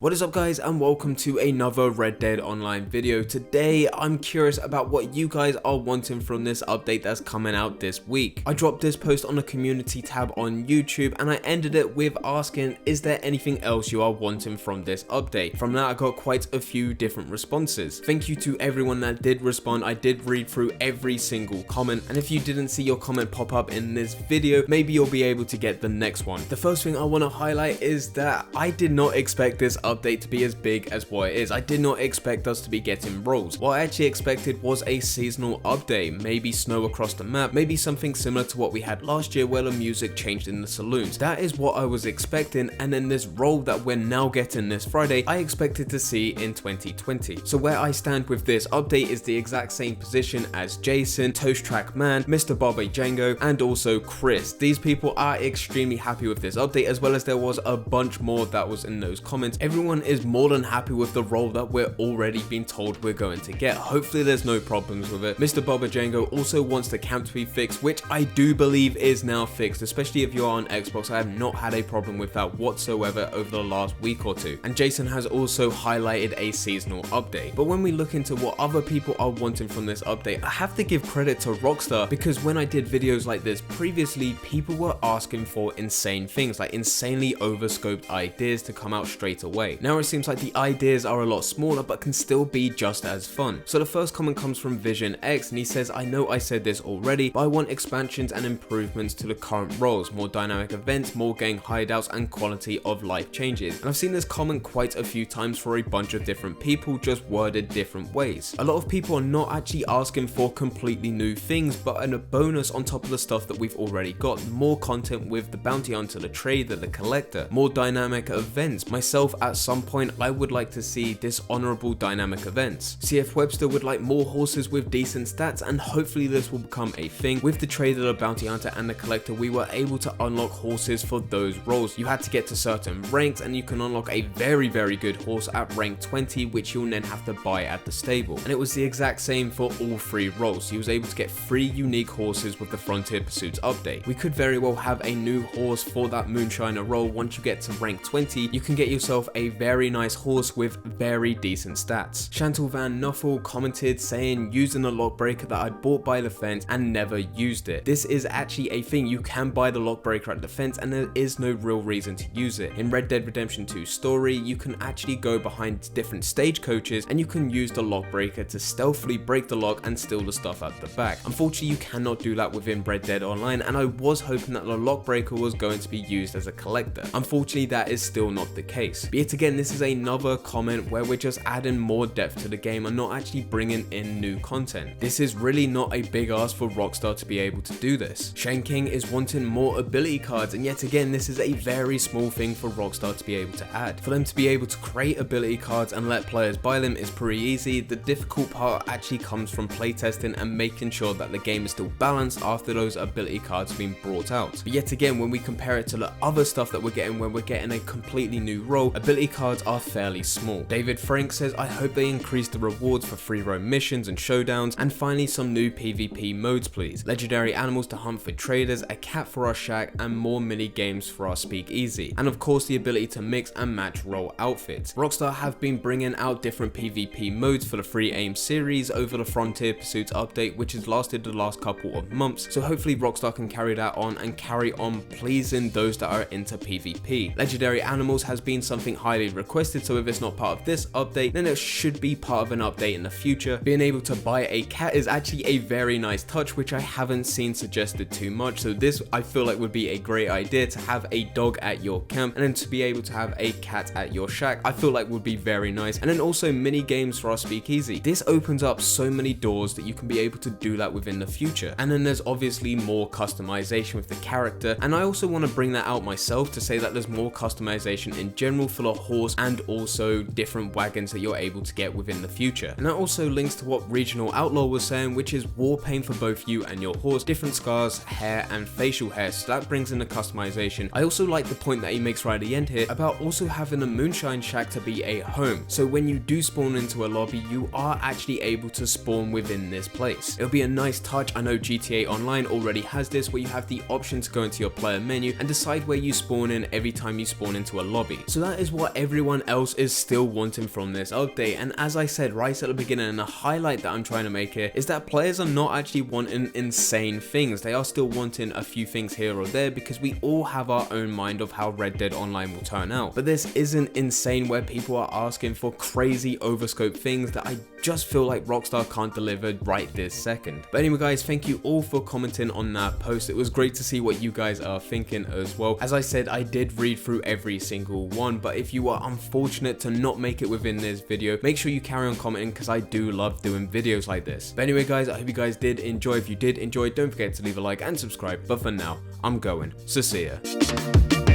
What is up guys, and welcome to another Red Dead Online video. Today I'm curious about what you guys are wanting from this update that's coming out this week. I dropped this post on the community tab on YouTube and I ended it with asking, is there anything else you are wanting from this update? From that I got quite a few different responses. Thank you to everyone that did respond. I did read through every single comment, and if you didn't see your comment pop up in this video, maybe you'll be able to get the next one. The first thing I want to highlight is that I did not expect this update to be as big as what it is. I did not expect us to be getting rolls. What I actually expected was a seasonal update, maybe snow across the map, maybe something similar to what we had last year where the music changed in the saloons. That is what I was expecting, and then this roll that we're now getting this Friday, I expected to see in 2020. So where I stand with this update is the exact same position as Jason, Toast Track Man, Mr. Bobby Django, and also Chris. These people are extremely happy with this update, as well as there was a bunch more that was in those comments. Everyone is more than happy with the role that we're already being told we're going to get. Hopefully there's no problems with it. Mr. Bobby Django also wants the camp to be fixed, which I do believe is now fixed, especially if you're on Xbox. I have not had a problem with that whatsoever over the last week or two. And Jason has also highlighted a seasonal update. But when we look into what other people are wanting from this update, I have to give credit to Rockstar, because when I did videos like this previously, people were asking for insane things, like insanely overscoped ideas to come out straight away. Now it seems like the ideas are a lot smaller but can still be just as fun. So the first comment comes from Vision X, and he says, I know I said this already, but I want expansions and improvements to the current roles, more dynamic events, more gang hideouts, and quality of life changes. And I've seen this comment quite a few times for a bunch of different people, just worded different ways. A lot of people are not actually asking for completely new things, but a bonus on top of the stuff that we've already got. More content with the bounty hunter, the trader, the collector, more dynamic events. Myself, at some point I would like to see dishonorable dynamic events. CF Webster would like more horses with decent stats, and hopefully this will become a thing. With the trader, the bounty hunter, and the collector, we were able to unlock horses for those roles. You had to get to certain ranks and you can unlock a very good horse at rank 20, which you'll then have to buy at the stable. And it was the exact same for all three roles. You was able to get 3 unique horses with the Frontier Pursuits update. We could very well have a new horse for that Moonshiner role. Once you get to rank 20, you can get yourself a very nice horse with very decent stats. Chantal Van Nuffel commented saying, using a lock breaker that I bought by the fence and never used it. This is actually a thing. You can buy the lock breaker at the fence and there is no real reason to use it. In Red Dead Redemption 2 story, you can actually go behind different stagecoaches and you can use the lock breaker to stealthily break the lock and steal the stuff at the back. Unfortunately, you cannot do that within Red Dead Online, and I was hoping that the lock breaker was going to be used as a collector. Unfortunately, that is still not the case. But yet again, this is another comment where we're just adding more depth to the game and not actually bringing in new content. This is really not a big ask for Rockstar to be able to do this. Shane King is wanting more ability cards, and yet again, this is a very small thing for Rockstar to be able to add. For them to be able to create ability cards and let players buy them is pretty easy. The difficult part actually comes from playtesting and making sure that the game is still balanced after those ability cards have been brought out. But yet again, when we compare it to the other stuff that we're getting, where we're getting a completely new role, ability cards are fairly small. David Frank says, I hope they increase the rewards for free roam missions and showdowns, and finally some new PvP modes please. Legendary animals to hunt for traders, a cat for our shack, and more mini games for our speakeasy. And of course the ability to mix and match role outfits. Rockstar have been bringing out different PvP modes for the free aim series over the Frontier Pursuits update, which has lasted the last couple of months. So hopefully Rockstar can carry that on and carry on pleasing those that are into PvP. Legendary animals has been something highly requested, so if it's not part of this update, then it should be part of an update in the future. Being able to buy a cat is actually a very nice touch, which I haven't seen suggested too much. So this I feel like would be a great idea, to have a dog at your camp and then to be able to have a cat at your shack. I feel like would be very nice. And then also mini games for our speakeasy. This opens up so many doors that you can be able to do that within the future. And then there's obviously more customization with the character, and I also want to bring that out myself to say that there's more customization in general for the horse and also different wagons that you're able to get within the future. And that also links to what Regional Outlaw was saying, which is war paint for both you and your horse, different scars, hair, and facial hair, so that brings in the customization. I also like the point that he makes right at the end here about also having a Moonshine Shack to be a home. So when you do spawn into a lobby, you are actually able to spawn within this place. It'll be a nice touch. I know GTA Online already has this, where you have the option to go into your player menu and decide where you spawn in every time you spawn into a lobby. So that is what what everyone else is still wanting from this update. And as I said right at the beginning, and the highlight that I'm trying to make here is that players are not actually wanting insane things. They are still wanting a few things here or there, because we all have our own mind of how Red Dead Online will turn out. But this isn't insane where people are asking for crazy overscope things that I just feel like Rockstar can't deliver right this second. But anyway guys, thank you all for commenting on that post. It was great to see what you guys are thinking as well. As I said, I did read through every single one, but if you are unfortunate to not make it within this video, make sure you carry on commenting, because I do love doing videos like this. But anyway guys, I hope you guys did enjoy. If you did enjoy, don't forget to leave a like and subscribe. But for now, I'm going. So see ya.